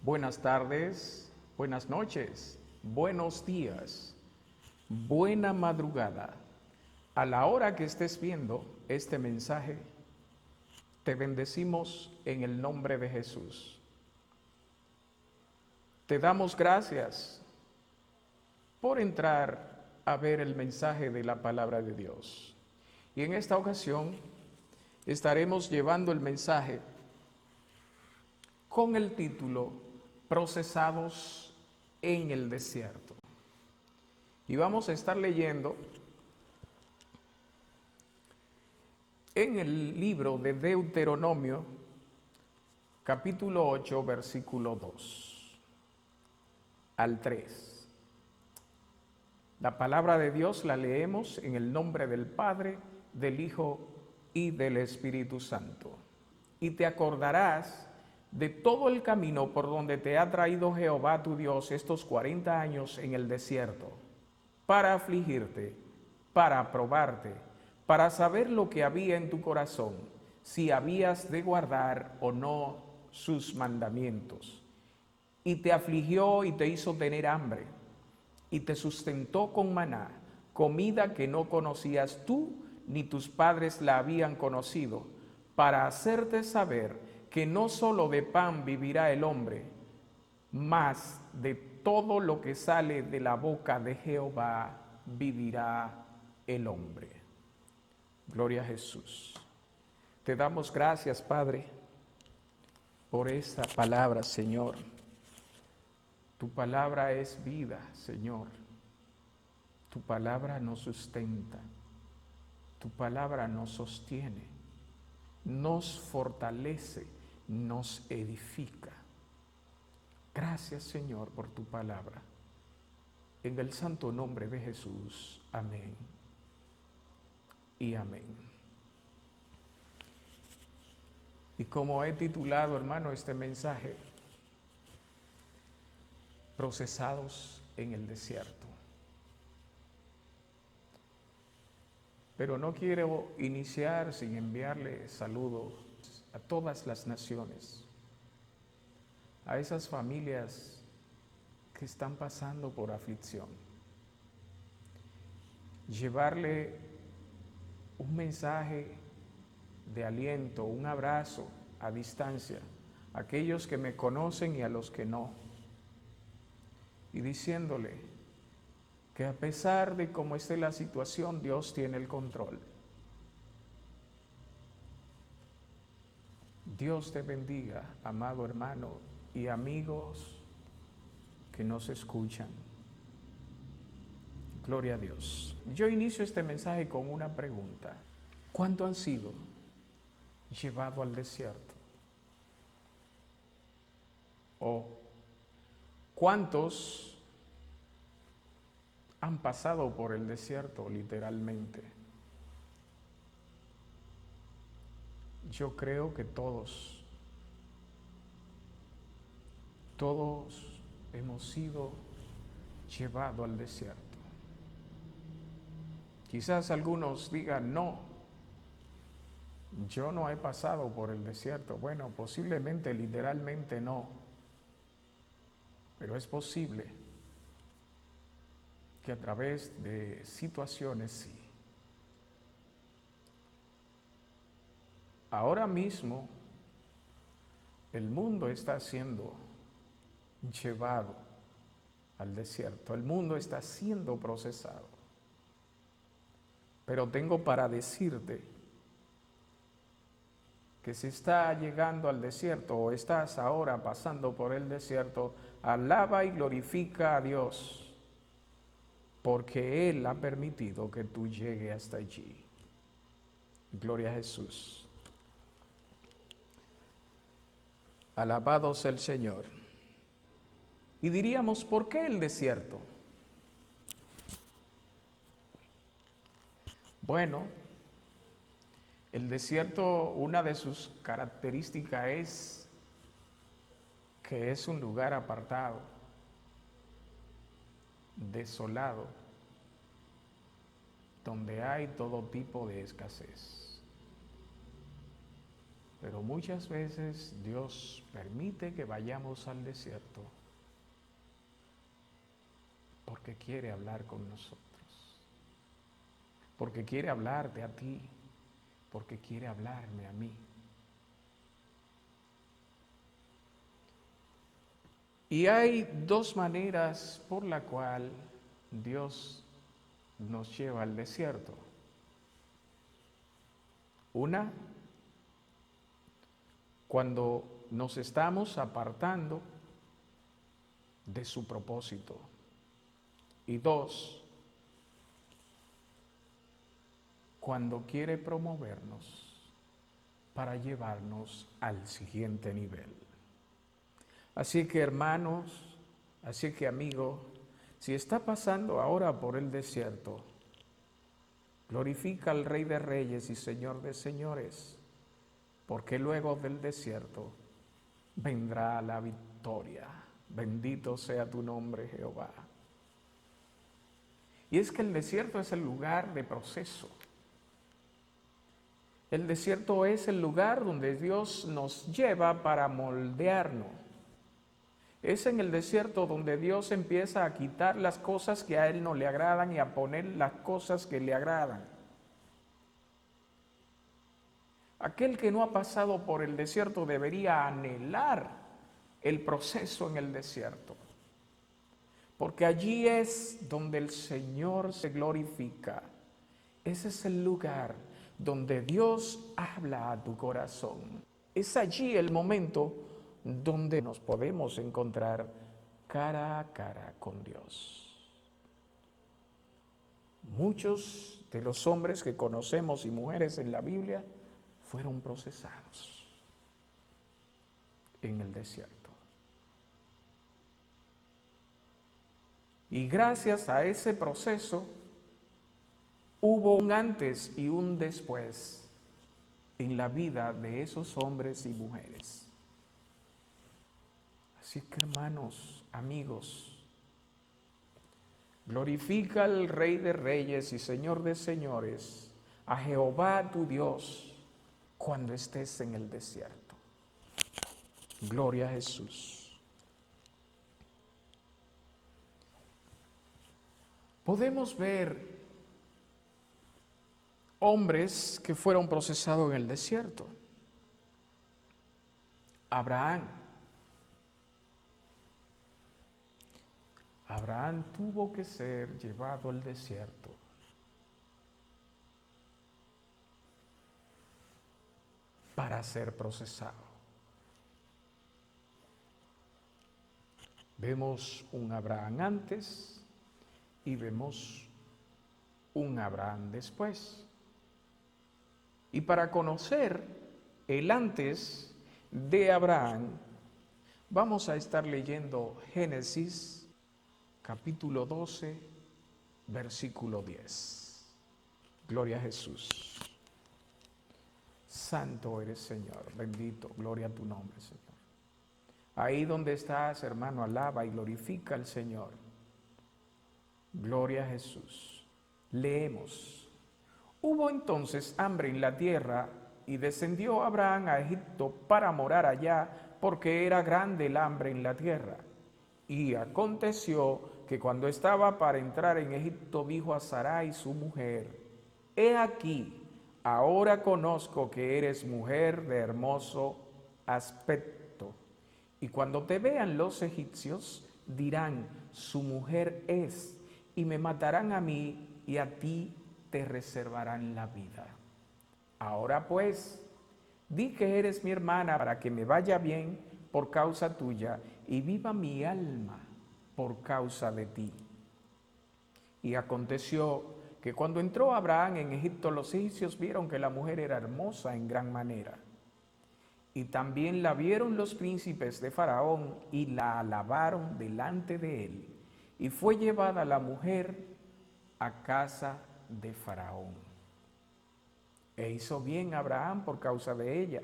Buenas tardes, buenas noches, buenos días, buena madrugada. A la hora que estés viendo este mensaje, te bendecimos en el nombre de Jesús. Te damos gracias por entrar a ver el mensaje de la palabra de Dios. Y en esta ocasión estaremos llevando el mensaje con el título Procesados en el desierto. Y vamos a estar leyendo en el libro de Deuteronomio, capítulo 8, versículo 2 al 3. La palabra de Dios la leemos en el nombre del Padre, del Hijo y del Espíritu Santo. Y te acordarás de todo el camino por donde te ha traído Jehová tu Dios estos 40 años en el desierto, para afligirte, para probarte, para saber lo que había en tu corazón, si habías de guardar o no sus mandamientos. Y te afligió y te hizo tener hambre, y te sustentó con maná, comida que no conocías tú ni tus padres la habían conocido, para hacerte saber que no solo de pan vivirá el hombre, mas de todo lo que sale de la boca de Jehová vivirá el hombre. Gloria a Jesús. Te damos gracias, Padre, por esta palabra, Señor. Tu palabra es vida, Señor. Tu palabra nos sustenta. Tu palabra nos sostiene, nos fortalece, nos edifica. Gracias, Señor, por tu palabra. En el santo nombre de Jesús. Amén y amén. Y como he titulado, hermano, este mensaje, Procesados en el desierto. Pero no quiero iniciar sin enviarle saludos a todas las naciones, a esas familias que están pasando por aflicción. Llevarle un mensaje de aliento, un abrazo a distancia, a aquellos que me conocen y a los que no. Y diciéndole que a pesar de cómo esté la situación, Dios tiene el control. Dios te bendiga, amado hermano y amigos que nos escuchan. Gloria a Dios. Yo inicio este mensaje con una pregunta. ¿Cuántos han sido llevados al desierto? ¿O cuántos han pasado por el desierto literalmente? Yo creo que todos hemos sido llevados al desierto. Quizás algunos digan, no, yo no he pasado por el desierto. Bueno, posiblemente literalmente no, pero es posible que a través de situaciones sí. Ahora mismo el mundo está siendo llevado al desierto, el mundo está siendo procesado. Pero tengo para decirte que si estás llegando al desierto o estás ahora pasando por el desierto, alaba y glorifica a Dios, porque Él ha permitido que tú llegues hasta allí. Gloria a Jesús. Alabado sea el Señor. Y diríamos, ¿por qué el desierto? Bueno, el desierto, una de sus características es que es un lugar apartado, desolado, donde hay todo tipo de escasez. Pero muchas veces Dios permite que vayamos al desierto porque quiere hablar con nosotros, porque quiere hablarte a ti, porque quiere hablarme a mí. Y hay dos maneras por la cual Dios nos lleva al desierto. Una, cuando nos estamos apartando de su propósito. Y dos, cuando quiere promovernos para llevarnos al siguiente nivel. Así que hermanos, así que amigo, si está pasando ahora por el desierto, glorifica al Rey de Reyes y Señor de Señores, porque luego del desierto vendrá la victoria. Bendito sea tu nombre, Jehová. Y es que el desierto es el lugar de proceso. El desierto es el lugar donde Dios nos lleva para moldearnos. Es en el desierto donde Dios empieza a quitar las cosas que a Él no le agradan y a poner las cosas que le agradan. Aquel que no ha pasado por el desierto debería anhelar el proceso en el desierto, porque allí es donde el Señor se glorifica. Ese es el lugar donde Dios habla a tu corazón. Es allí el momento donde nos podemos encontrar cara a cara con Dios. Muchos de los hombres que conocemos y mujeres en la Biblia fueron procesados en el desierto. Y gracias a ese proceso hubo un antes y un después en la vida de esos hombres y mujeres. Así que hermanos, amigos, glorifica al Rey de Reyes y Señor de Señores, a Jehová tu Dios, cuando estés en el desierto. Gloria a Jesús. Podemos ver hombres que fueron procesados en el desierto. Abraham tuvo que ser llevado al desierto para ser procesado. Vemos un Abraham antes y vemos un Abraham después. Y para conocer el antes de Abraham, vamos a estar leyendo Génesis capítulo 12, versículo 10. Gloria a Jesús. Santo eres, Señor, bendito, gloria a tu nombre, Señor. Ahí donde estás, hermano, alaba y glorifica al Señor. Gloria a Jesús. Leemos. Hubo entonces hambre en la tierra y descendió Abraham a Egipto para morar allá, porque era grande el hambre en la tierra. Y aconteció que cuando estaba para entrar en Egipto, dijo a Sarai su mujer: He aquí, ahora conozco que eres mujer de hermoso aspecto. Y cuando te vean los egipcios, dirán: su mujer es, y me matarán a mí, y a ti te reservarán la vida. Ahora pues, di que eres mi hermana para que me vaya bien por causa tuya, y viva mi alma por causa de ti. Y aconteció que cuando entró Abraham en Egipto, los egipcios vieron que la mujer era hermosa en gran manera. Y también la vieron los príncipes de Faraón y la alabaron delante de él. Y fue llevada la mujer a casa de Faraón. E hizo bien Abraham por causa de ella.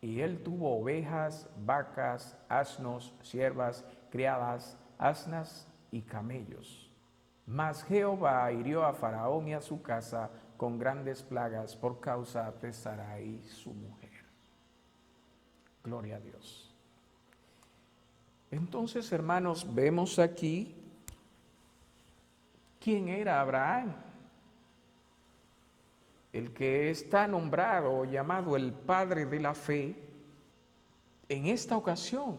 Y él tuvo ovejas, vacas, asnos, siervas, criadas, asnas y camellos. Mas Jehová hirió a Faraón y a su casa con grandes plagas por causa de Sarai su mujer. Gloria a Dios. Entonces, hermanos, vemos aquí quién era Abraham, el que está nombrado o llamado el padre de la fe. En esta ocasión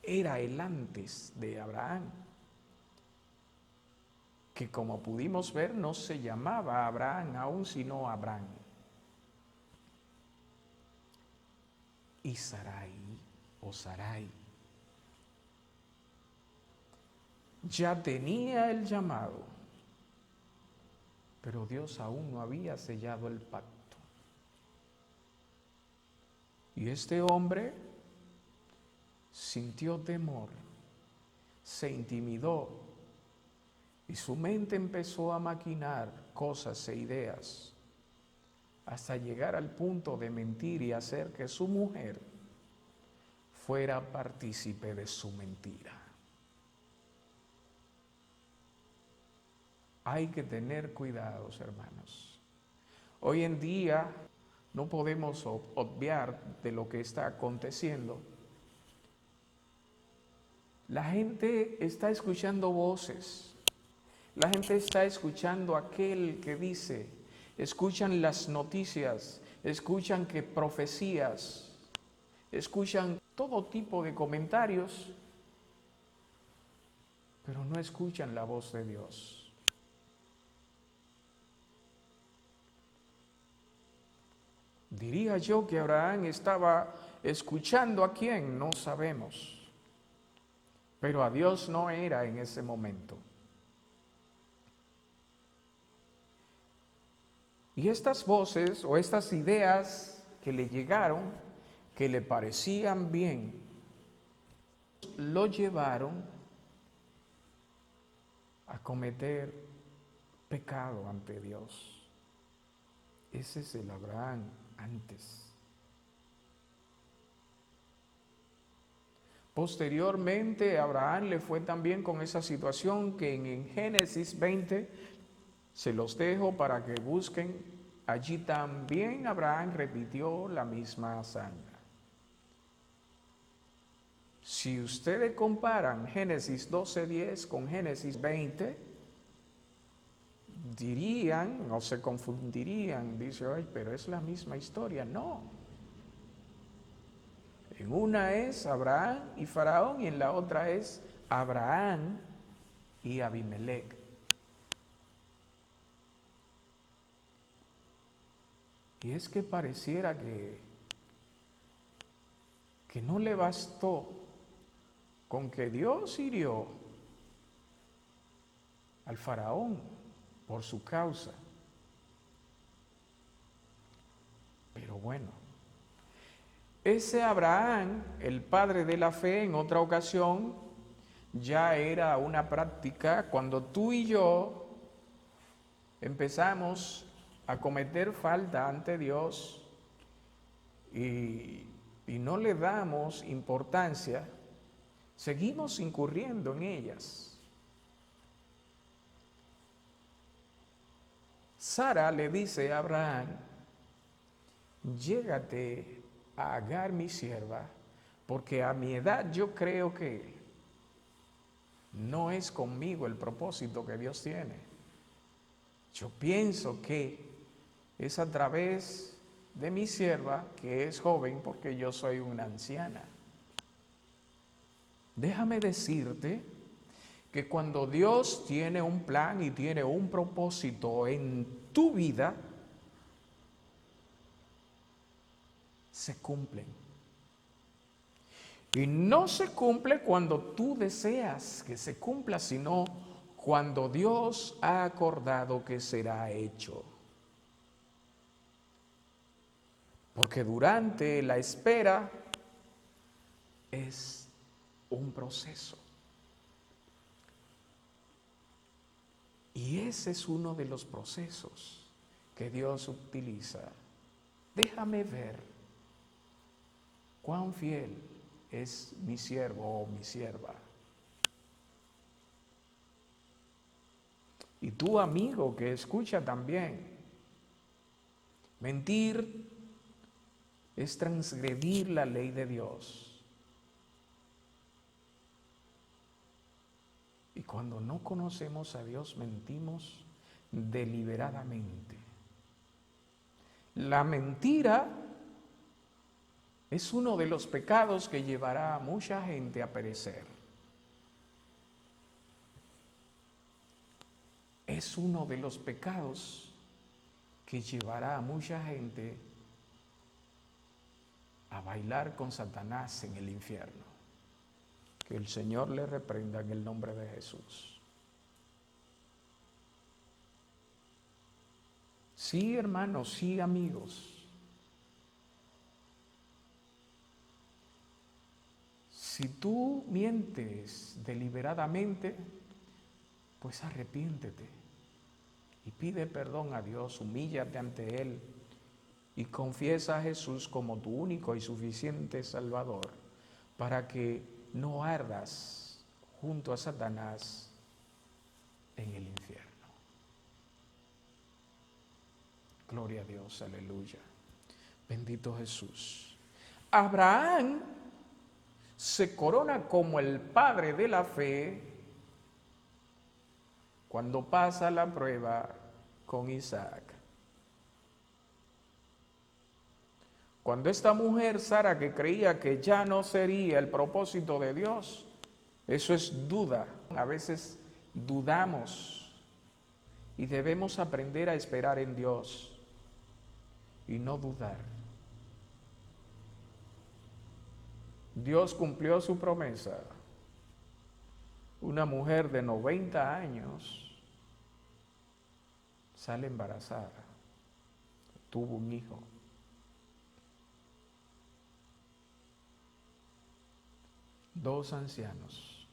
era el antes de Abraham, que como pudimos ver no se llamaba Abraham aún, sino Abraham. Y Sarai o Sarai ya tenía el llamado, pero Dios aún no había sellado el pacto. Y este hombre sintió temor, se intimidó y su mente empezó a maquinar cosas e ideas hasta llegar al punto de mentir y hacer que su mujer fuera partícipe de su mentira. Hay que tener cuidados, hermanos. Hoy en día no podemos obviar de lo que está aconteciendo. La gente está escuchando voces. La gente está escuchando a aquel que dice, escuchan las noticias, escuchan que profecías, escuchan todo tipo de comentarios, pero no escuchan la voz de Dios. Diría yo que Abraham estaba escuchando a quién, no sabemos, pero a Dios no era en ese momento. Y estas voces o estas ideas que le llegaron, que le parecían bien, lo llevaron a cometer pecado ante Dios. Ese es el Abraham antes. Posteriormente, a Abraham le fue también con esa situación que en Génesis 20, se los dejo para que busquen, allí también Abraham repitió la misma hazaña. Si ustedes comparan Génesis 12:10 con Génesis 20, dirían o se confundirían, dice, ay, pero es la misma historia. No. En una es Abraham y Faraón y en la otra es Abraham y Abimelec. Y es que pareciera que no le bastó con que Dios hirió al Faraón por su causa. Pero bueno, ese Abraham, el padre de la fe, en otra ocasión, ya era una práctica cuando tú y yo empezamos a cometer falta ante Dios y no le damos importancia, seguimos incurriendo en ellas. Sara le dice a Abraham, llégate a Agar mi sierva, porque a mi edad yo creo que no es conmigo el propósito que Dios tiene. Yo pienso que es a través de mi sierva, que es joven, porque yo soy una anciana. Déjame decirte que cuando Dios tiene un plan y tiene un propósito en tu vida, se cumplen. Y no se cumple cuando tú deseas que se cumpla, sino cuando Dios ha acordado que será hecho. Porque durante la espera es un proceso. Y ese es uno de los procesos que Dios utiliza. Déjame ver cuán fiel es mi siervo o mi sierva. Y tú, amigo, que escucha también, mentir es transgredir la ley de Dios. Y cuando no conocemos a Dios, mentimos deliberadamente. La mentira es uno de los pecados que llevará a mucha gente a perecer. Es uno de los pecados que llevará a mucha gente a bailar con Satanás en el infierno. Que el Señor le reprenda en el nombre de Jesús. Sí, hermanos, sí, amigos. Si tú mientes deliberadamente, pues arrepiéntete y pide perdón a Dios, humíllate ante Él y confiesa a Jesús como tu único y suficiente Salvador para que no ardas junto a Satanás en el infierno. Gloria a Dios, aleluya. Bendito Jesús. Abraham se corona como el padre de la fe cuando pasa la prueba con Isaac. Cuando esta mujer, Sara, que creía que ya no sería el propósito de Dios, eso es duda. A veces dudamos y debemos aprender a esperar en Dios y no dudar. Dios cumplió su promesa. Una mujer de 90 años sale embarazada, tuvo un hijo. Dos ancianos.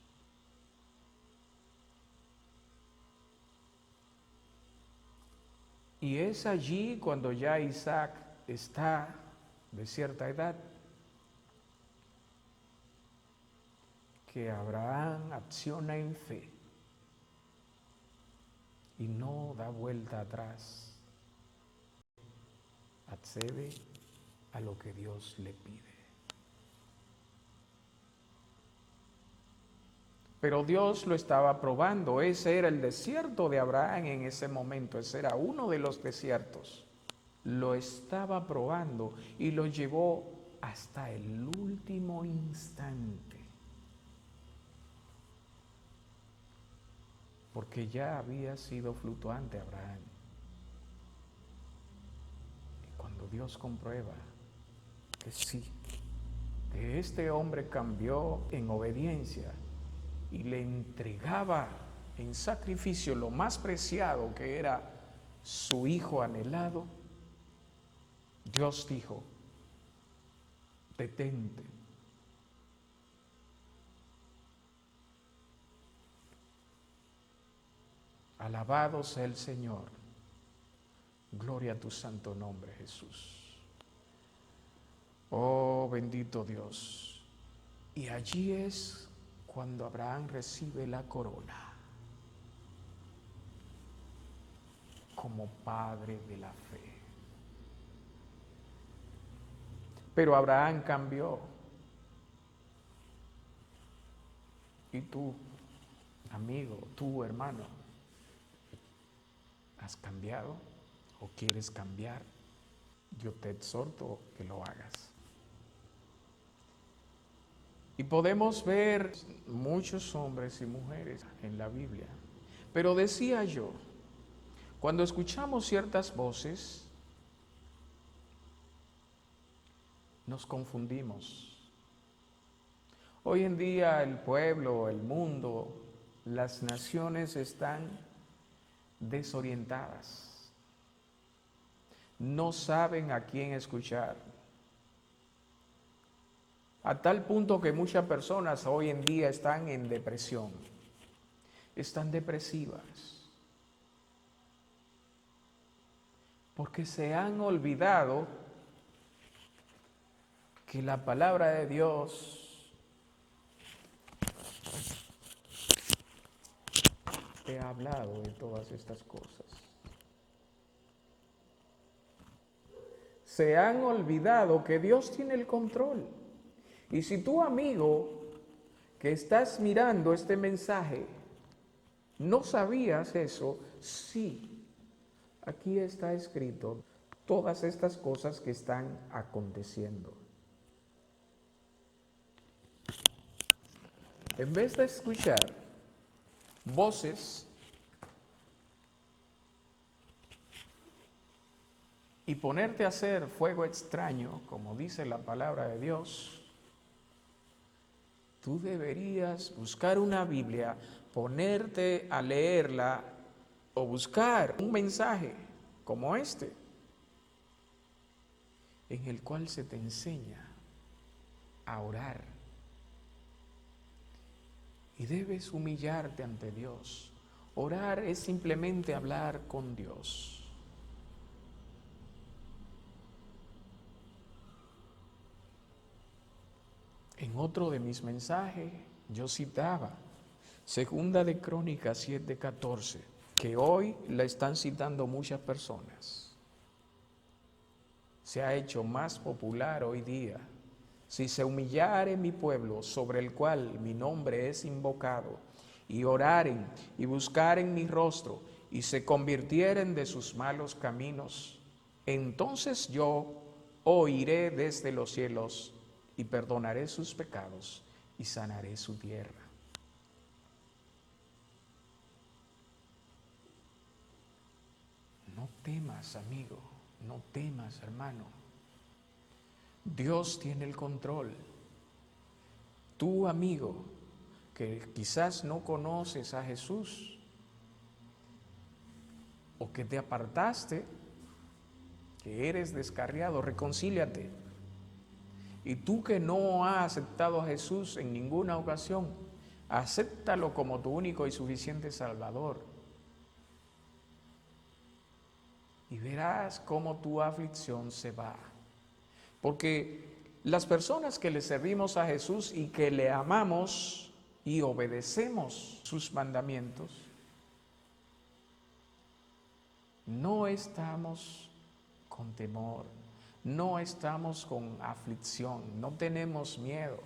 Y es allí cuando ya Isaac está de cierta edad que Abraham acciona en fe y no da vuelta atrás. Accede a lo que Dios le pide. Pero Dios lo estaba probando. Ese era el desierto de Abraham en ese momento. Ese era uno de los desiertos. Lo estaba probando y lo llevó hasta el último instante. Porque ya había sido fluctuante Abraham. Y cuando Dios comprueba que sí, que este hombre cambió en obediencia y le entregaba en sacrificio lo más preciado que era su hijo anhelado, Dios dijo: detente. Alabado sea el Señor. Gloria a tu santo nombre, Jesús. Oh, bendito Dios. Y allí es cuando Abraham recibe la corona como padre de la fe. Pero Abraham cambió. Y tú, amigo, tú, hermano, ¿has cambiado o quieres cambiar? Yo te exhorto que lo hagas. Y podemos ver muchos hombres y mujeres en la Biblia. Pero decía yo, cuando escuchamos ciertas voces, nos confundimos. Hoy en día el pueblo, el mundo, las naciones están desorientadas. No saben a quién escuchar. A tal punto que muchas personas hoy en día están en depresión, están depresivas, porque se han olvidado que la palabra de Dios te ha hablado de todas estas cosas. se han olvidado que Dios tiene el control. Y si tú, amigo, que estás mirando este mensaje, no sabías eso, sí, aquí está escrito todas estas cosas que están aconteciendo. En vez de escuchar voces y ponerte a hacer fuego extraño, como dice la palabra de Dios, tú deberías buscar una Biblia, ponerte a leerla o buscar un mensaje como este, en el cual se te enseña a orar. Y debes humillarte ante Dios. Orar es simplemente hablar con Dios. En otro de mis mensajes yo citaba Segunda de Crónicas 7:14, que hoy la están citando muchas personas. Se ha hecho más popular hoy día. Si se humillare mi pueblo, sobre el cual mi nombre es invocado, y oraren y buscaren mi rostro, y se convirtieren de sus malos caminos, entonces yo oiré desde los cielos y perdonaré sus pecados y sanaré su tierra. No temas, amigo, no temas, hermano. Dios tiene el control. Tú, amigo, que quizás no conoces a Jesús o que te apartaste, que eres descarriado, reconcíliate. Y tú que no has aceptado a Jesús en ninguna ocasión, acéptalo como tu único y suficiente Salvador. Y verás cómo tu aflicción se va. Porque las personas que le servimos a Jesús y que le amamos y obedecemos sus mandamientos, no estamos con temor, no estamos con aflicción, no tenemos miedo,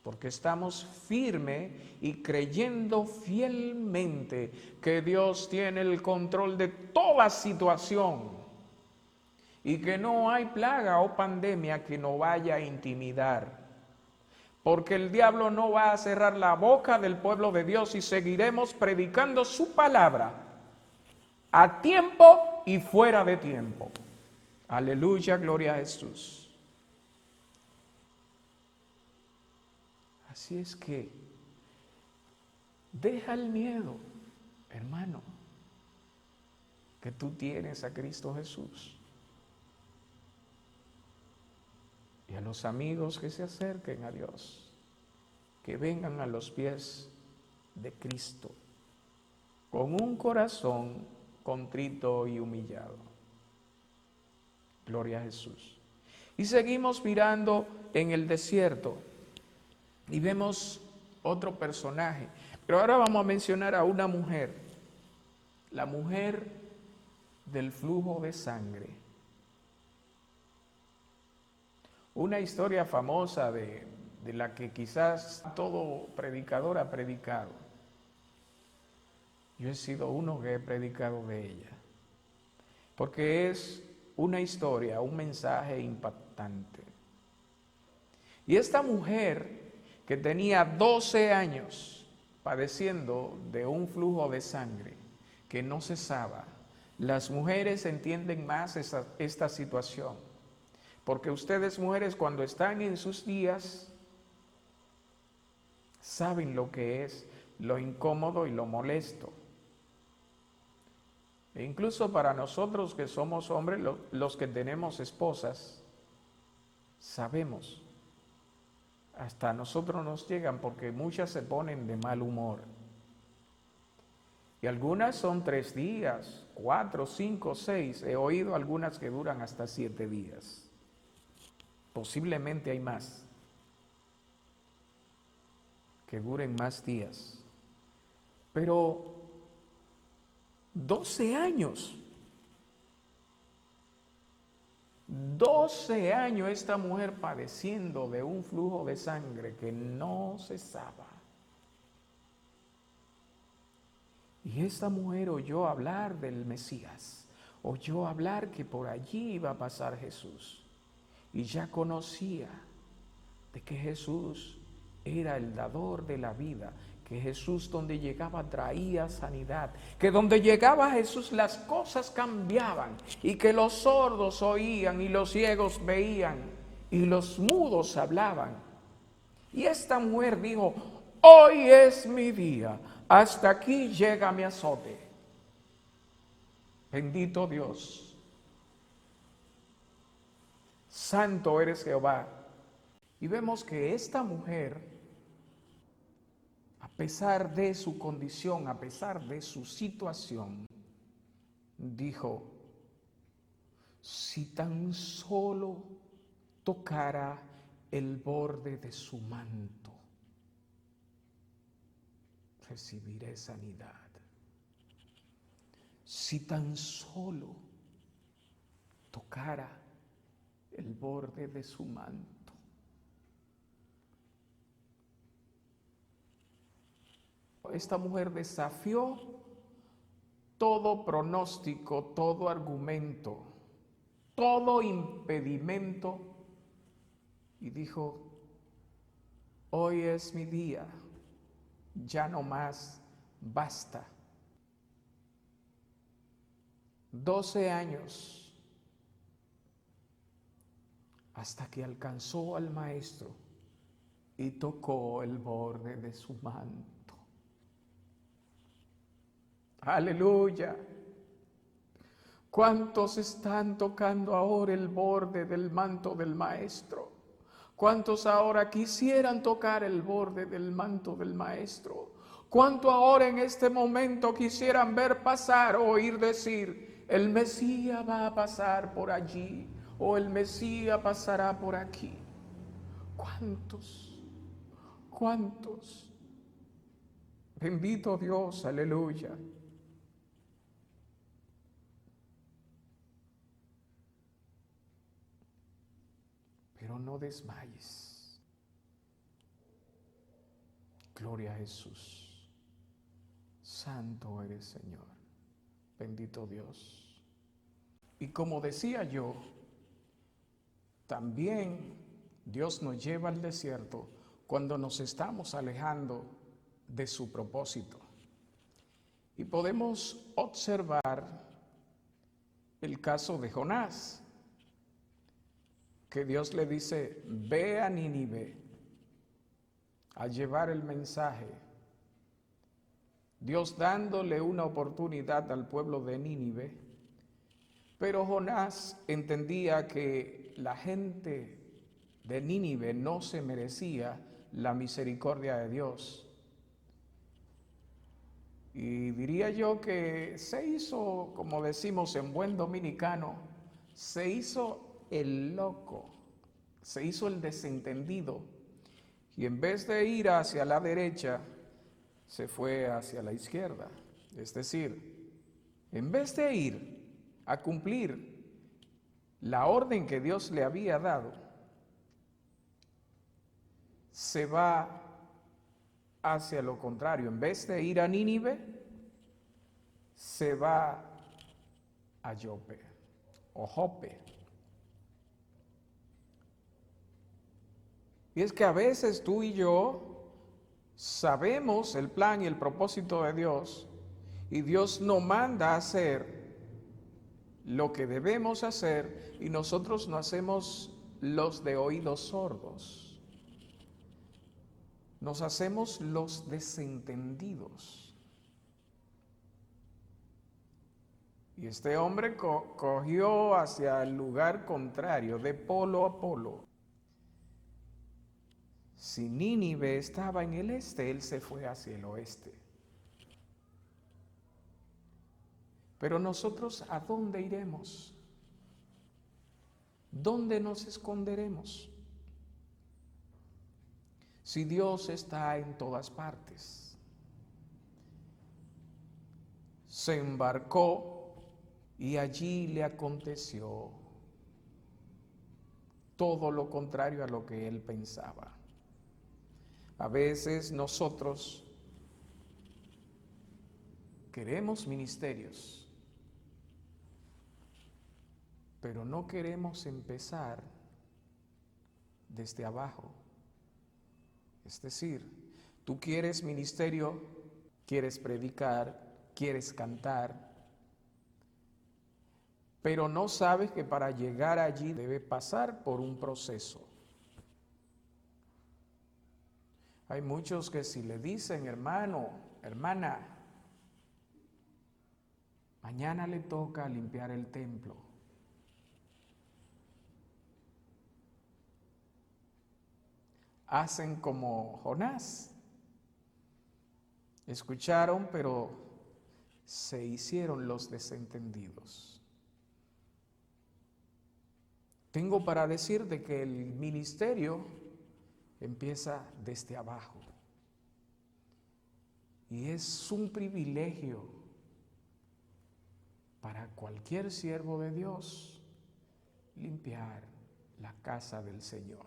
porque estamos firmes y creyendo fielmente que Dios tiene el control de toda situación y que no hay plaga o pandemia que nos vaya a intimidar, porque el diablo no va a cerrar la boca del pueblo de Dios y seguiremos predicando su palabra a tiempo y fuera de tiempo. Aleluya, gloria a Jesús. Así es que deja el miedo, hermano, que tú tienes a Cristo Jesús. Y a los amigos que se acerquen a Dios, que vengan a los pies de Cristo, con un corazón contrito y humillado. Gloria a Jesús. Y seguimos mirando en el desierto y vemos otro personaje. Pero ahora vamos a mencionar a una mujer, la mujer del flujo de sangre. Una historia famosa de la que quizás todo predicador ha predicado. Yo he sido uno que he predicado de ella, porque es una historia, un mensaje impactante. Y esta mujer que tenía 12 años padeciendo de un flujo de sangre que no cesaba, las mujeres entienden más esta situación, porque ustedes mujeres cuando están en sus días saben lo que es lo incómodo y lo molesto. E incluso para nosotros que somos hombres, los que tenemos esposas, sabemos, hasta a nosotros nos llegan porque muchas se ponen de mal humor. Y algunas son 3 días, 4, 5, 6. He oído algunas que duran hasta 7 días. Posiblemente hay más, que duren más días. Pero 12 años. 12 años esta mujer padeciendo de un flujo de sangre que no cesaba. Y esta mujer oyó hablar del Mesías, oyó hablar que por allí iba a pasar Jesús. Y ya conocía de que Jesús era el dador de la vida, que Jesús donde llegaba traía sanidad, que donde llegaba Jesús las cosas cambiaban y que los sordos oían y los ciegos veían y los mudos hablaban. Y esta mujer dijo, hoy es mi día, hasta aquí llega mi azote. Bendito Dios, santo eres Jehová. Y vemos que esta mujer, a pesar de su condición, a pesar de su situación, dijo, si tan solo tocara el borde de su manto, recibiré sanidad. Si tan solo tocara el borde de su manto. Esta mujer desafió todo pronóstico, todo argumento, todo impedimento y dijo, hoy es mi día, ya no más, basta. 12 años hasta que alcanzó al maestro y tocó el borde de su manto. Aleluya. ¿Cuántos están tocando ahora el borde del manto del maestro? ¿Cuántos ahora quisieran tocar el borde del manto del maestro? ¿Cuánto ahora en este momento quisieran ver pasar o oír decir, el Mesías va a pasar por allí o el Mesías pasará por aquí? ¿Cuántos? ¿Cuántos? Bendito Dios, aleluya. Pero no desmayes. Gloria a Jesús. Santo eres, Señor. Bendito Dios. Y como decía yo, también Dios nos lleva al desierto cuando nos estamos alejando de su propósito. Y podemos observar el caso de Jonás, que Dios le dice, ve a Nínive a llevar el mensaje. Dios dándole una oportunidad al pueblo de Nínive, pero Jonás entendía que la gente de Nínive no se merecía la misericordia de Dios. Y diría yo que se hizo, como decimos en buen dominicano, se hizo el loco, se hizo el desentendido, y en vez de ir hacia la derecha, se fue hacia la izquierda. Es decir, en vez de ir a cumplir la orden que Dios le había dado, se va hacia lo contrario. En vez de ir a Nínive, se va a Jope o Jope. Y es que a veces tú y yo sabemos el plan y el propósito de Dios, y Dios nos manda a hacer lo que debemos hacer, y nosotros no hacemos los de oídos sordos. Nos hacemos los desentendidos. Y este hombre cogió hacia el lugar contrario, de polo a polo. Si Nínive estaba en el este, él se fue hacia el oeste. Pero nosotros, ¿a dónde iremos? ¿Dónde nos esconderemos? Si Dios está en todas partes. Se embarcó y allí le aconteció todo lo contrario a lo que él pensaba. A veces nosotros queremos ministerios, pero no queremos empezar desde abajo. Es decir, tú quieres ministerio, quieres predicar, quieres cantar, pero no sabes que para llegar allí debe pasar por un proceso. Hay muchos que si le dicen, hermano, hermana, mañana le toca limpiar el templo, hacen como Jonás. Escucharon, pero se hicieron los desentendidos. Tengo para decirte que el ministerio empieza desde abajo. Y es un privilegio para cualquier siervo de Dios limpiar la casa del Señor.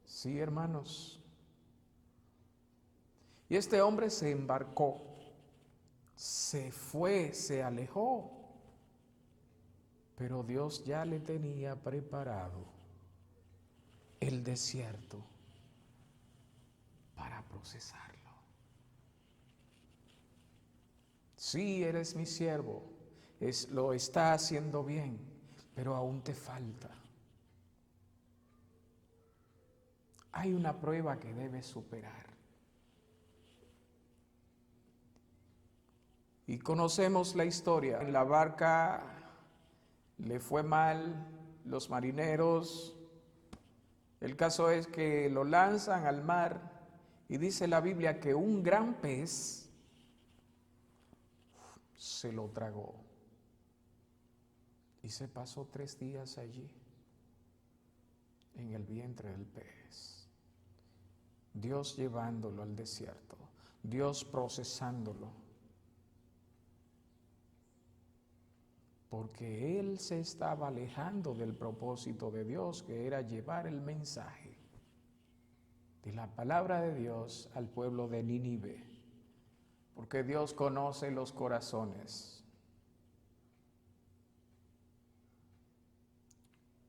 Sí, hermanos. Y este hombre se embarcó, se fue, se alejó, pero Dios ya le tenía preparado el desierto para procesarlo. Sí, eres mi siervo, lo está haciendo bien, pero aún te falta. Hay una prueba que debes superar. Y conocemos la historia. En la barca le fue mal, los marineros. El caso es que lo lanzan al mar y dice la Biblia que un gran pez se lo tragó. Y se pasó 3 días allí, en el vientre del pez. Dios llevándolo al desierto, Dios procesándolo, porque él se estaba alejando del propósito de Dios, que era llevar el mensaje de la palabra de Dios al pueblo de Nínive, porque Dios conoce los corazones.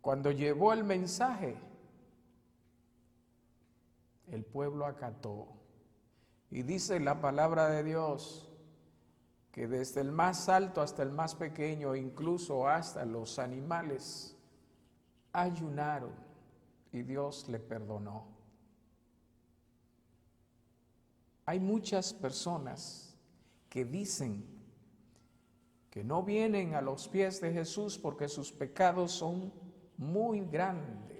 Cuando llevó el mensaje, el pueblo acató. Y dice la palabra de Dios que desde el más alto hasta el más pequeño, incluso hasta los animales, ayunaron y Dios le perdonó. Hay muchas personas que dicen que no vienen a los pies de Jesús porque sus pecados son muy grandes,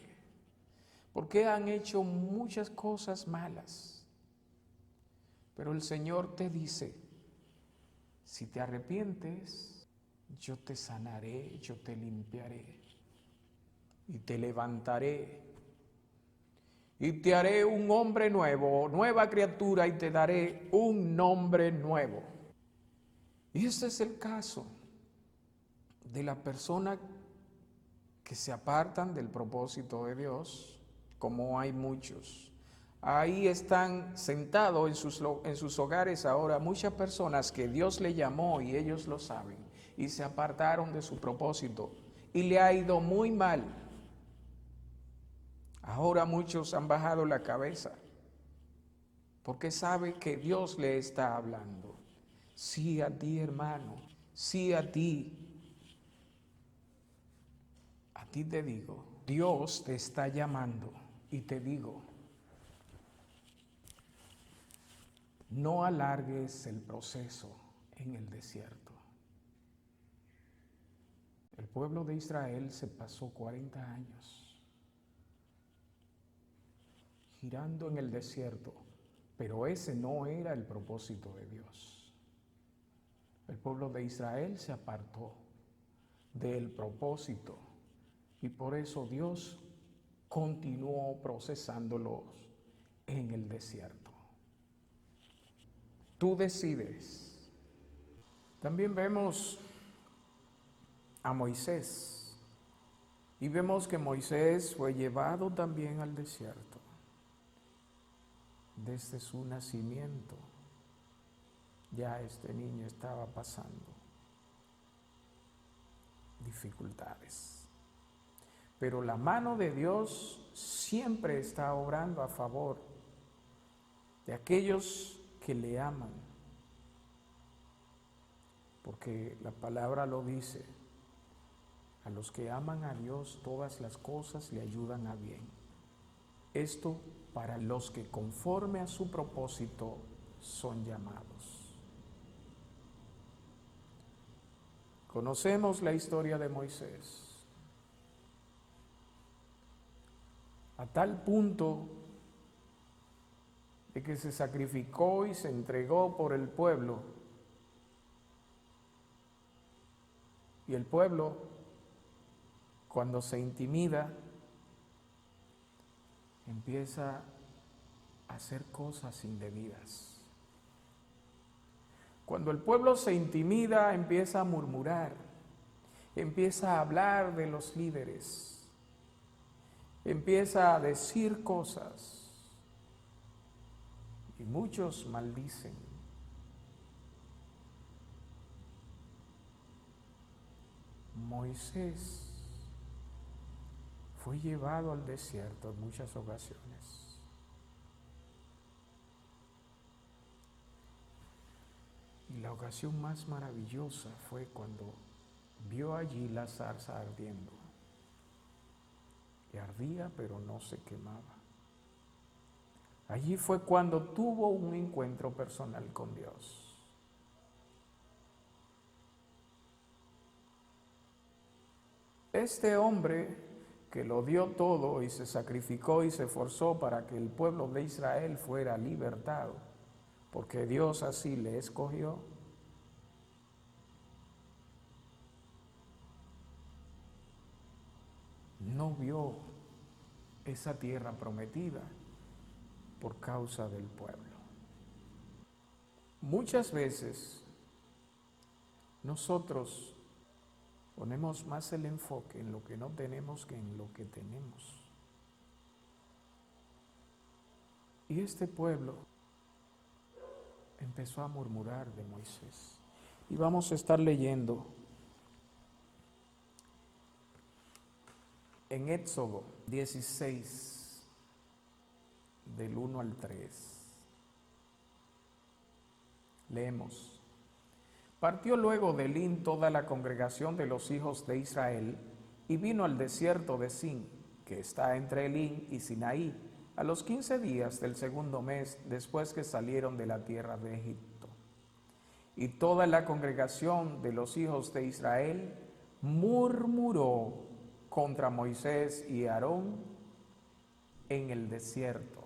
porque han hecho muchas cosas malas. Pero el Señor te dice, si te arrepientes, yo te sanaré, yo te limpiaré y te levantaré y te haré un hombre nuevo, nueva criatura, y te daré un nombre nuevo. Y este es el caso de la persona que se apartan del propósito de Dios, como hay muchos. Ahí están sentados en sus hogares ahora muchas personas que Dios le llamó y ellos lo saben, y se apartaron de su propósito y le ha ido muy mal. Ahora muchos han bajado la cabeza porque saben que Dios le está hablando. Sí a ti, hermano, sí a ti. A ti te digo, Dios te está llamando y te digo, no alargues el proceso en el desierto. El pueblo de Israel se pasó 40 años girando en el desierto, pero ese no era el propósito de Dios. El pueblo de Israel se apartó del propósito y por eso Dios continuó procesándolos en el desierto. Tú decides. También vemos a Moisés. Y vemos que Moisés fue llevado también al desierto. Desde su nacimiento ya este niño estaba pasando dificultades. Pero la mano de Dios siempre está obrando a favor de aquellos que le aman. Porque la palabra lo dice, a los que aman a Dios todas las cosas le ayudan a bien. Esto para los que conforme a su propósito son llamados. Conocemos la historia de Moisés. A tal punto de que se sacrificó y se entregó por el pueblo. Y el pueblo, cuando se intimida, empieza a hacer cosas indebidas. Cuando el pueblo se intimida, empieza a murmurar, empieza a hablar de los líderes, empieza a decir cosas y muchos maldicen. Moisés fue llevado al desierto en muchas ocasiones. Y la ocasión más maravillosa fue cuando vio allí la zarza ardiendo. Y ardía, pero no se quemaba. Allí fue cuando tuvo un encuentro personal con Dios. Este hombre que lo dio todo y se sacrificó y se esforzó para que el pueblo de Israel fuera libertado, porque Dios así le escogió, no vio esa tierra prometida por causa del pueblo. Muchas veces nosotros ponemos más el enfoque en lo que no tenemos que en lo que tenemos. Y este pueblo empezó a murmurar de Moisés. Y vamos a estar leyendo en Éxodo 16, del 1 al 3. Leemos. Partió luego de Elín toda la congregación de los hijos de Israel y vino al desierto de Sin, que está entre Elín y Sinaí, a los 15 días del segundo mes después que salieron de la tierra de Egipto. Y toda la congregación de los hijos de Israel murmuró contra Moisés y Aarón en el desierto.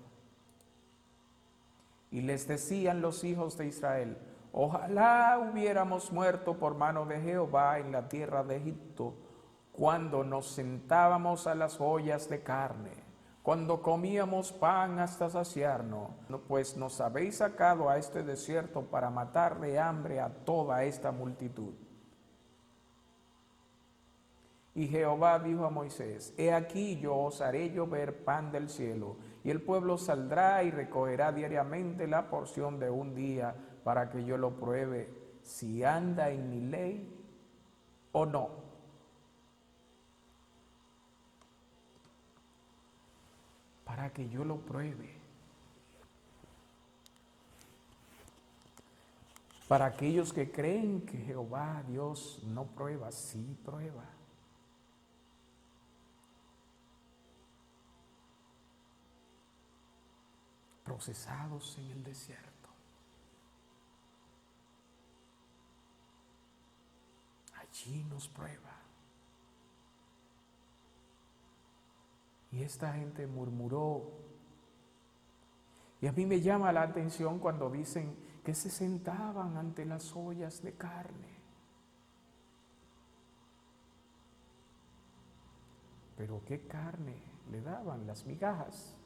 Y les decían los hijos de Israel: ojalá hubiéramos muerto por mano de Jehová en la tierra de Egipto, cuando nos sentábamos a las ollas de carne, cuando comíamos pan hasta saciarnos, pues nos habéis sacado a este desierto para matar de hambre a toda esta multitud. Y Jehová dijo a Moisés: he aquí yo os haré llover pan del cielo, y el pueblo saldrá y recogerá diariamente la porción de un día, para que yo lo pruebe si anda en mi ley o no. Para que yo lo pruebe. Para aquellos que creen que Jehová Dios no prueba, sí prueba. Procesados en el desierto. Allí nos prueba. Y esta gente murmuró. Y a mí me llama la atención cuando dicen que se sentaban ante las ollas de carne. Pero ¿qué carne le daban? Las migajas.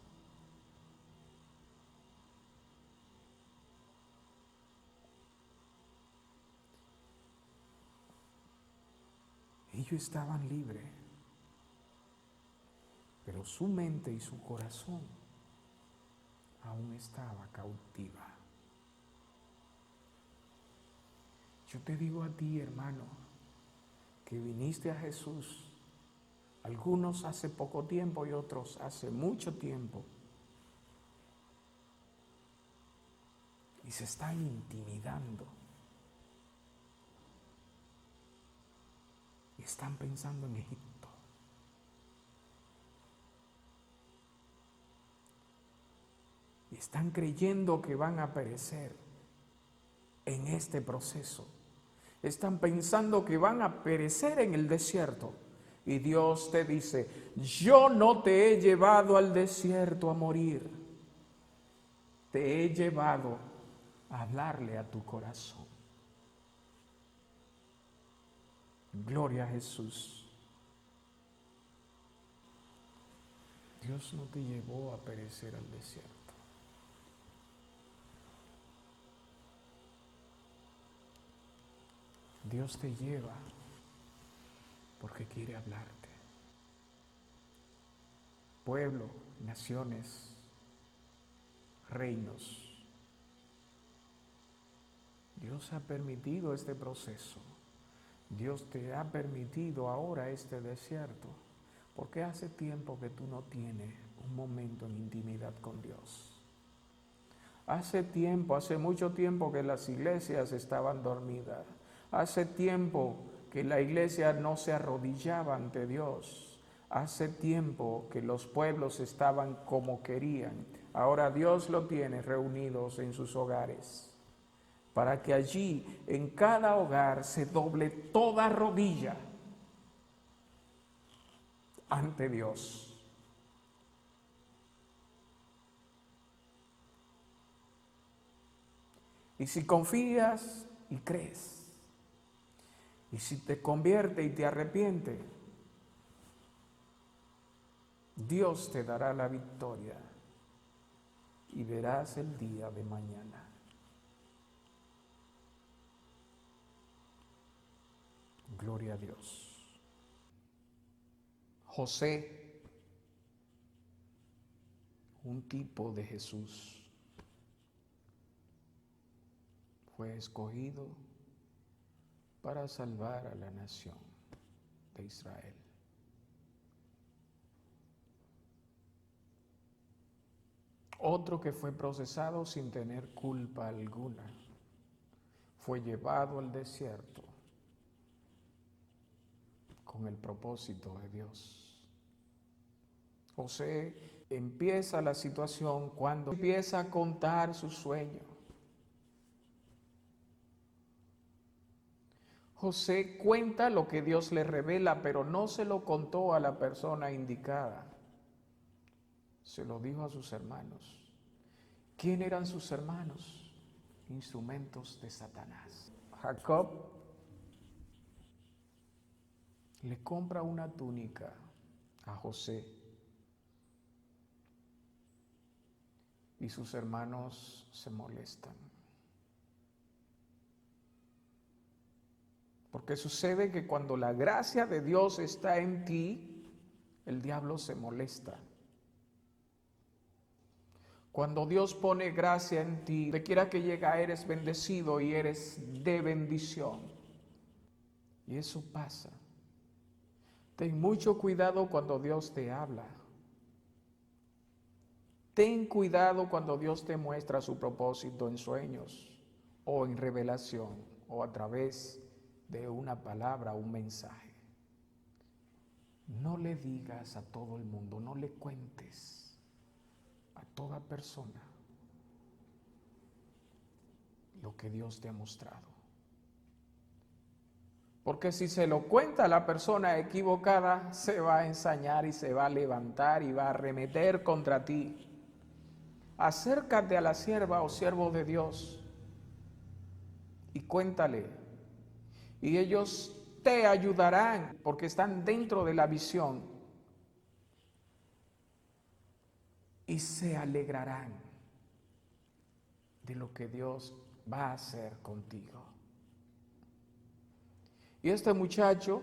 Y Ellos estaban libres, pero su mente y su corazón aún estaba cautiva. Yo te digo a ti, hermano, que viniste a Jesús, algunos hace poco tiempo y otros hace mucho tiempo, y se están intimidando. Y están pensando en Egipto. Y están creyendo que van a perecer en este proceso. Están pensando que van a perecer en el desierto. Y Dios te dice, yo no te he llevado al desierto a morir. Te he llevado a hablarle a tu corazón. Gloria a Jesús. Dios no te llevó a perecer al desierto. Dios te lleva porque quiere hablarte. Pueblo, naciones, reinos. Dios ha permitido este proceso. Dios te ha permitido ahora este desierto, porque hace tiempo que tú no tienes un momento en intimidad con Dios. Hace mucho tiempo que las iglesias estaban dormidas. Hace tiempo que la iglesia no se arrodillaba ante Dios. Hace tiempo que los pueblos estaban como querían. Ahora Dios los tiene reunidos en sus hogares, para que allí, en cada hogar, se doble toda rodilla ante Dios. Y si confías y crees, y si te convierte y te arrepiente, Dios te dará la victoria y verás el día de mañana. Gloria a Dios. José, un tipo de Jesús, fue escogido para salvar a la nación de Israel. Otro que fue procesado sin tener culpa alguna, fue llevado al desierto con el propósito de Dios. José empieza la situación cuando empieza a contar su sueño. José cuenta lo que Dios le revela, pero no se lo contó a la persona indicada. Se lo dijo a sus hermanos. ¿Quién eran sus hermanos? Instrumentos de Satanás. Jacob le compra una túnica a José y sus hermanos se molestan. Porque sucede que cuando la gracia de Dios está en ti, el diablo se molesta. Cuando Dios pone gracia en ti, donde quiera que llega, eres bendecido y eres de bendición. Y eso pasa. Ten mucho cuidado cuando Dios te habla. Ten cuidado cuando Dios te muestra su propósito en sueños o en revelación o a través de una palabra, un mensaje. No le digas a todo el mundo, no le cuentes a toda persona lo que Dios te ha mostrado. Porque si se lo cuenta a la persona equivocada, se va a ensañar y se va a levantar y va a arremeter contra ti. Acércate a la sierva o siervo de Dios y cuéntale. Y ellos te ayudarán porque están dentro de la visión y se alegrarán de lo que Dios va a hacer contigo. Y este muchacho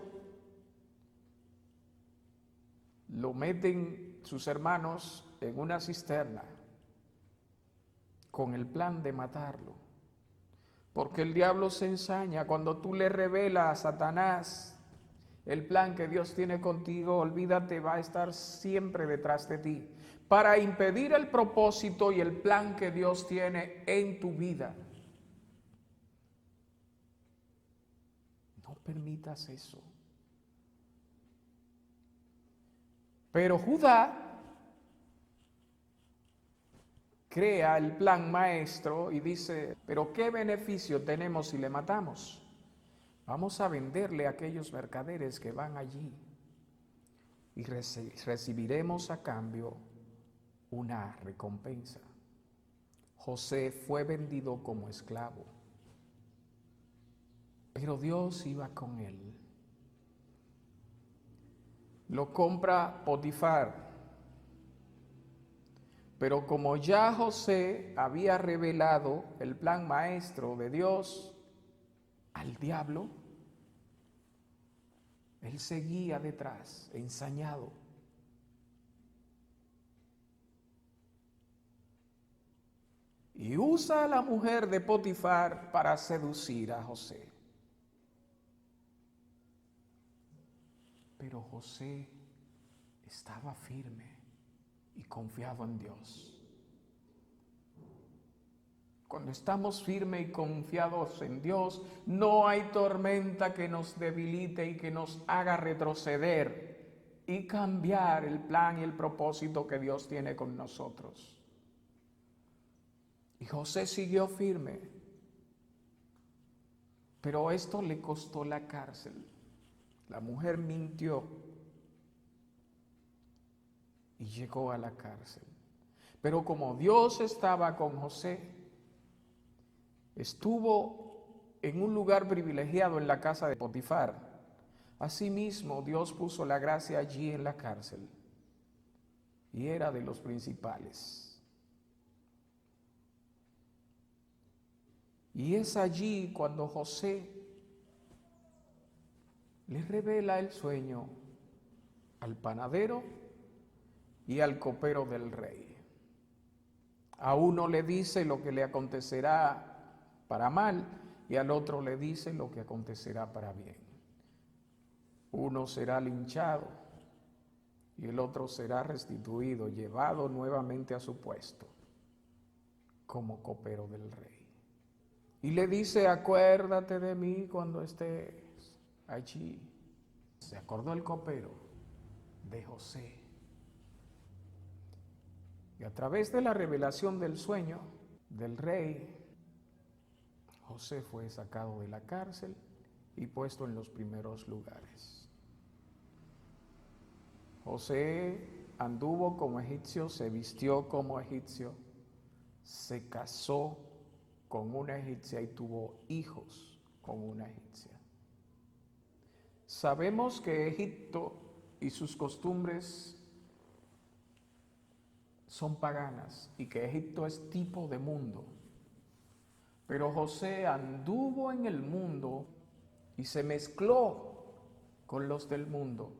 lo meten sus hermanos en una cisterna con el plan de matarlo. Porque el diablo se ensaña cuando tú le revelas a Satanás el plan que Dios tiene contigo, olvídate, va a estar siempre detrás de ti para impedir el propósito y el plan que Dios tiene en tu vida. No permitas eso. Pero Judá crea el plan maestro y dice, pero ¿qué beneficio tenemos si le matamos? Vamos a venderle a aquellos mercaderes que van allí y recibiremos a cambio una recompensa. José fue vendido como esclavo, pero Dios iba con él. Lo compra Potifar. Pero como ya José había revelado el plan maestro de Dios al diablo, él seguía detrás, ensañado. Y usa a la mujer de Potifar para seducir a José. Pero José estaba firme y confiado en Dios. Cuando estamos firmes y confiados en Dios, no hay tormenta que nos debilite y que nos haga retroceder y cambiar el plan y el propósito que Dios tiene con nosotros. Y José siguió firme, pero esto le costó la cárcel. La mujer mintió y llegó a la cárcel. Pero como Dios estaba con José, estuvo en un lugar privilegiado en la casa de Potifar. Asimismo, Dios puso la gracia allí en la cárcel y era de los principales. Y es allí cuando José le revela el sueño al panadero y al copero del rey. A uno le dice lo que le acontecerá para mal y al otro le dice lo que acontecerá para bien. Uno será linchado y el otro será restituido, llevado nuevamente a su puesto como copero del rey. Y le dice, acuérdate de mí cuando estés allí. Se acordó el copero de José. Y a través de la revelación del sueño del rey, José fue sacado de la cárcel y puesto en los primeros lugares. José anduvo como egipcio, se vistió como egipcio, se casó con una egipcia y tuvo hijos con una egipcia. Sabemos que Egipto y sus costumbres son paganas y que Egipto es tipo de mundo. Pero José anduvo en el mundo y se mezcló con los del mundo,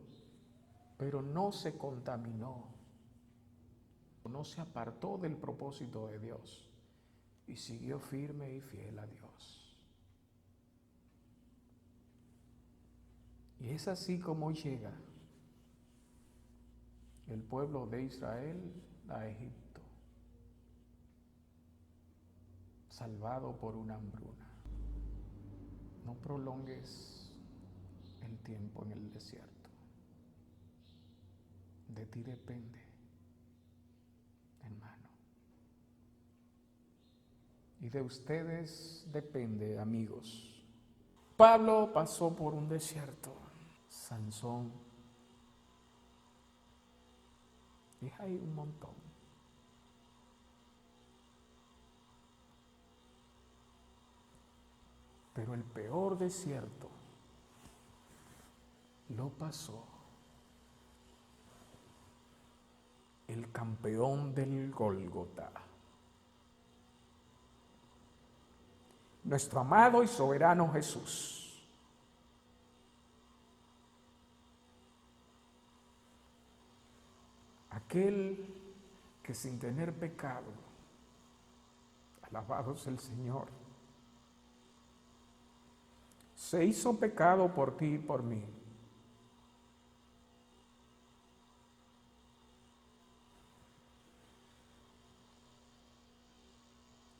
pero no se contaminó, no se apartó del propósito de Dios y siguió firme y fiel a Dios. Y es así como llega el pueblo de Israel a Egipto, salvado por una hambruna. No prolongues el tiempo en el desierto. De ti depende, hermano. Y de ustedes depende, amigos. Pablo pasó por un desierto. Sansón. Y hay un montón. Pero el peor desierto lo pasó el campeón del Gólgota, nuestro amado y soberano Jesús. aquel que sin tener pecado, alabado es el Señor, se hizo pecado por ti y por mí.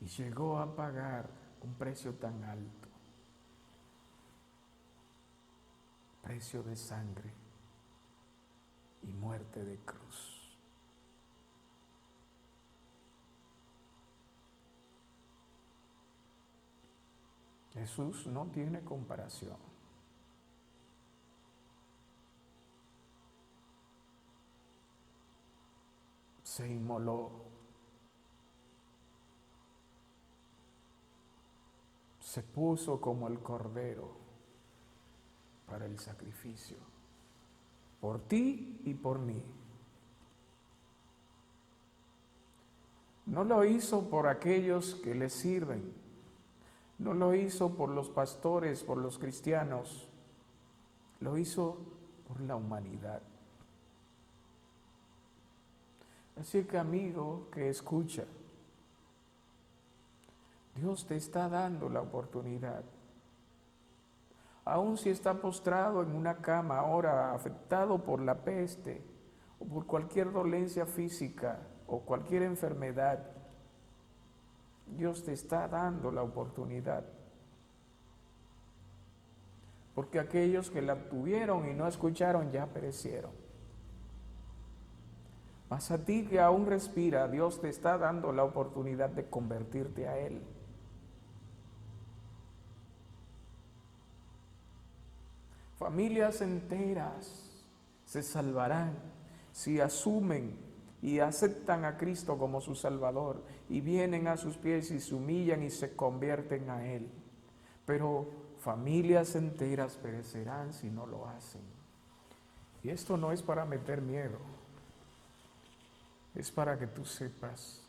Y llegó a pagar un precio tan alto, precio de sangre y muerte de cruz. Jesús no tiene comparación. Se inmoló, se puso como el cordero para el sacrificio, por ti y por mí. No lo hizo por aquellos que le sirven, no lo hizo por los pastores, por los cristianos, lo hizo por la humanidad. Así que, amigo que escucha, Dios te está dando la oportunidad. Aun si está postrado en una cama ahora, afectado por la peste o por cualquier dolencia física o cualquier enfermedad, Dios te está dando la oportunidad. Porque aquellos que la tuvieron y no escucharon ya perecieron. Mas a ti que aún respira, Dios te está dando la oportunidad de convertirte a Él. Familias enteras se salvarán si asumen y aceptan a Cristo como su Salvador y vienen a sus pies y se humillan y se convierten a Él. Pero familias enteras perecerán si no lo hacen. Y esto no es para meter miedo, es para que tú sepas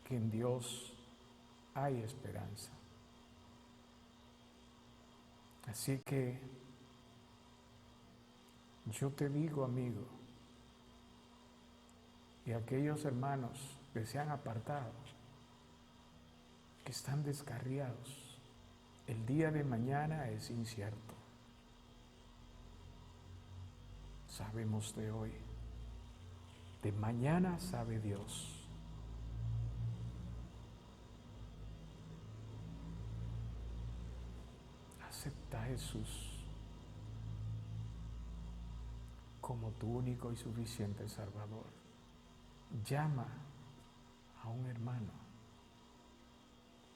que en Dios hay esperanza. Así que yo te digo, amigo, y aquellos hermanos que se han apartado, que están descarriados, el día de mañana es incierto. Sabemos de hoy, de mañana sabe Dios. Acepta a Jesús como tu único y suficiente Salvador. Llama a un hermano,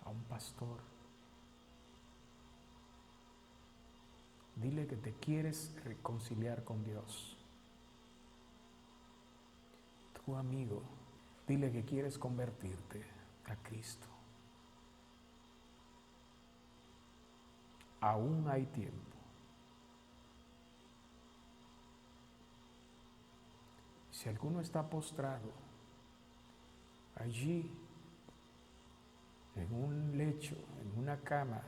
a un pastor. Dile que te quieres reconciliar con Dios. Tu amigo, dile que quieres convertirte a Cristo. Aún hay tiempo. Si alguno está postrado allí, en un lecho, en una cama,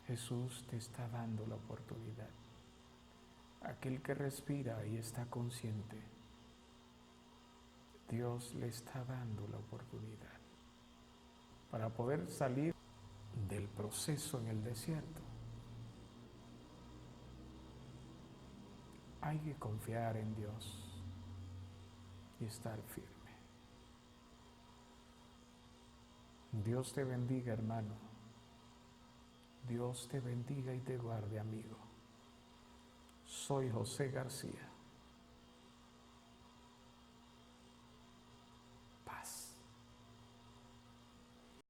Jesús te está dando la oportunidad. Aquel que respira y está consciente, Dios le está dando la oportunidad para poder salir del proceso en el desierto. Hay que confiar en Dios y estar firme. Dios te bendiga, hermano. Dios te bendiga y te guarde, amigo. Soy José García.